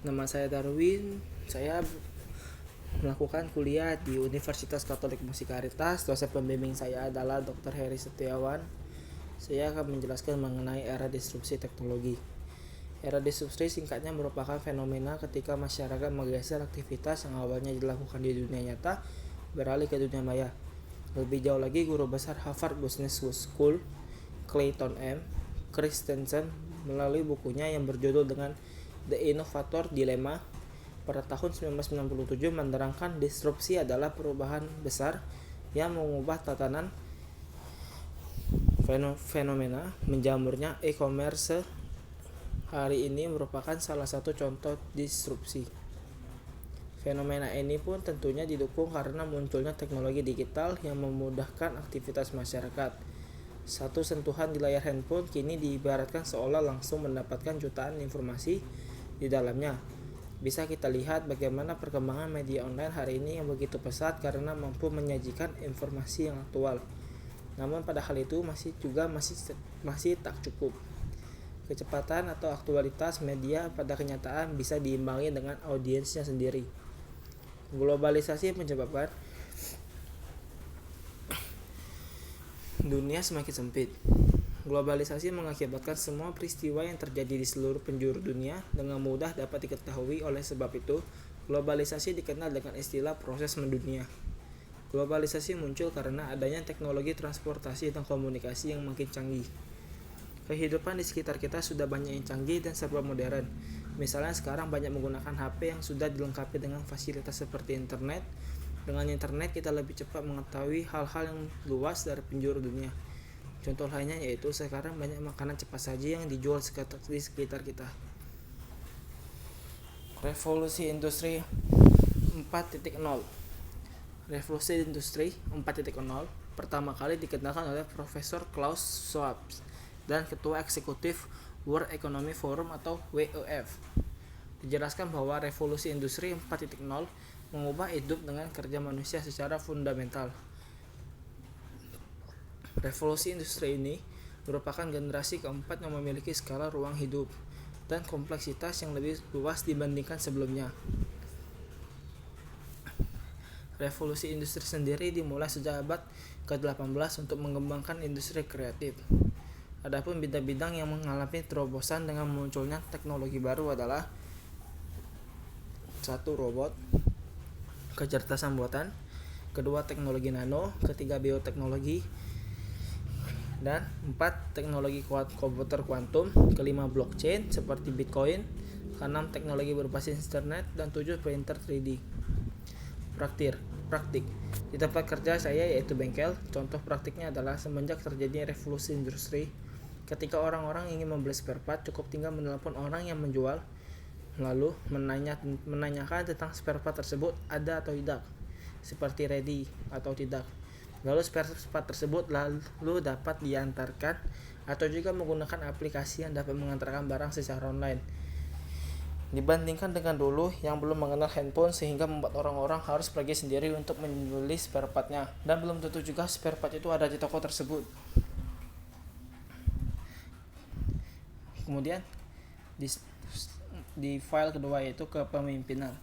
Nama saya Darwin. Saya melakukan kuliah di Universitas Katolik Musikaritas. Dosen pembimbing saya adalah Dr. Heri Setiawan. Saya akan menjelaskan mengenai era disrupsi teknologi. Era disrupsi singkatnya merupakan fenomena ketika masyarakat menggeser aktivitas yang awalnya dilakukan di dunia nyata beralih ke dunia maya. Lebih jauh lagi, guru besar Harvard Business School, Clayton M. Christensen, melalui bukunya yang berjudul dengan The Innovator Dilemma pada tahun 1997 menerangkan disrupsi adalah perubahan besar yang mengubah tatanan fenomena menjamurnya e-commerce hari ini merupakan salah satu contoh disrupsi. Fenomena ini pun tentunya didukung karena munculnya teknologi digital yang memudahkan aktivitas masyarakat. Satu sentuhan di layar handphone kini diibaratkan seolah langsung mendapatkan jutaan informasi di dalamnya. Bisa kita lihat bagaimana perkembangan media online hari ini yang begitu pesat karena mampu menyajikan informasi yang aktual. Namun pada hal itu masih tak cukup. Kecepatan atau aktualitas media pada kenyataan bisa diimbangi dengan audiensnya sendiri. Globalisasi menyebabkan dunia semakin sempit. Globalisasi mengakibatkan semua peristiwa yang terjadi di seluruh penjuru dunia dengan mudah dapat diketahui. Oleh sebab itu, globalisasi dikenal dengan istilah proses mendunia. Globalisasi muncul karena adanya teknologi transportasi dan komunikasi yang makin canggih. Kehidupan di sekitar kita sudah banyak yang canggih dan serba modern. Misalnya sekarang banyak menggunakan HP yang sudah dilengkapi dengan fasilitas seperti internet. Dengan internet kita lebih cepat mengetahui hal-hal yang luas dari penjuru dunia. Contoh lainnya yaitu sekarang banyak makanan cepat saji yang dijual di sekitar kita. Revolusi Industri 4.0. Revolusi Industri 4.0 pertama kali dikenalkan oleh Profesor Klaus Schwab dan Ketua Eksekutif World Economic Forum atau WEF. Dijelaskan bahwa revolusi industri 4.0 mengubah hidup dengan kerja manusia secara fundamental. Revolusi industri ini merupakan generasi keempat yang memiliki skala ruang hidup dan kompleksitas yang lebih luas dibandingkan sebelumnya. Revolusi industri sendiri dimulai sejak abad ke-18 untuk mengembangkan industri kreatif. Adapun bidang-bidang yang mengalami terobosan dengan munculnya teknologi baru adalah 1. Robot, kecerdasan buatan, 2. Teknologi nano, 3. Bioteknologi, dan 4. Teknologi komputer kuantum, 5. Blockchain seperti Bitcoin, 6. Teknologi berbasis internet, dan 7. Printer 3D. Praktik. Di tempat kerja saya yaitu bengkel, contoh praktiknya adalah semenjak terjadinya revolusi industri. Ketika orang-orang ingin membeli spare part, cukup tinggal menelpon orang yang menjual, lalu menanyakan tentang spare part tersebut ada atau tidak, seperti ready atau tidak. Lalu spare part tersebut lalu dapat diantarkan atau juga menggunakan aplikasi yang dapat mengantarkan barang secara online. Dibandingkan dengan dulu yang belum mengenal handphone sehingga membuat orang-orang harus pergi sendiri untuk membeli spare partnya, dan belum tentu juga spare part itu ada di toko tersebut. Kemudian di file kedua yaitu kepemimpinan.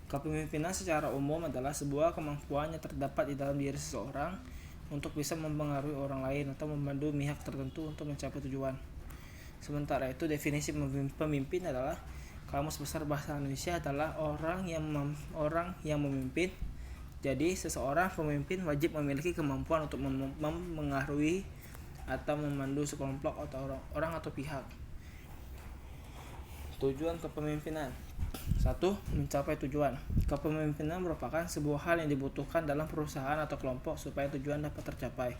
Kepemimpinan secara umum adalah sebuah kemampuan yang terdapat di dalam diri seseorang untuk bisa mempengaruhi orang lain atau membantu pihak tertentu untuk mencapai tujuan. Sementara itu, definisi pemimpin adalah Kamus Besar Bahasa Indonesia adalah orang yang memimpin. Jadi, seseorang pemimpin wajib memiliki kemampuan untuk mempengaruhi atau memandu sekelompok atau orang atau pihak. Tujuan kepemimpinan. 1. Mencapai tujuan. Kepemimpinan merupakan sebuah hal yang dibutuhkan dalam perusahaan atau kelompok supaya tujuan dapat tercapai.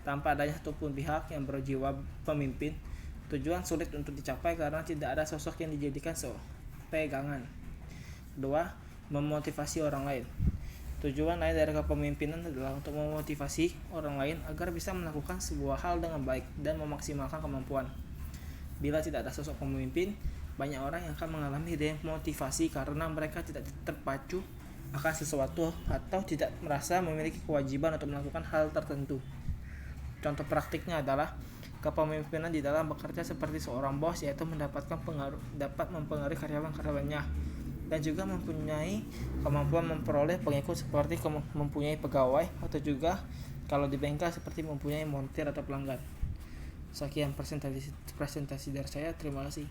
Tanpa adanya satupun pihak yang berjiwa pemimpin, tujuan sulit untuk dicapai karena tidak ada sosok yang dijadikan pegangan. 2. Memotivasi orang lain. Tujuan lain dari kepemimpinan adalah untuk memotivasi orang lain agar bisa melakukan sebuah hal dengan baik dan memaksimalkan kemampuan. Bila tidak ada sosok pemimpin, banyak orang yang akan mengalami demotivasi karena mereka tidak terpacu akan sesuatu atau tidak merasa memiliki kewajiban untuk melakukan hal tertentu. Contoh praktiknya adalah Kepemimpinan di dalam bekerja seperti seorang bos, yaitu dapat mempengaruhi karyawan-karyawannya dan juga mempunyai kemampuan memperoleh pengikut seperti mempunyai pegawai, atau juga kalau di bengkel seperti mempunyai montir atau pelanggan. Sekian presentasi dari saya. Terima kasih.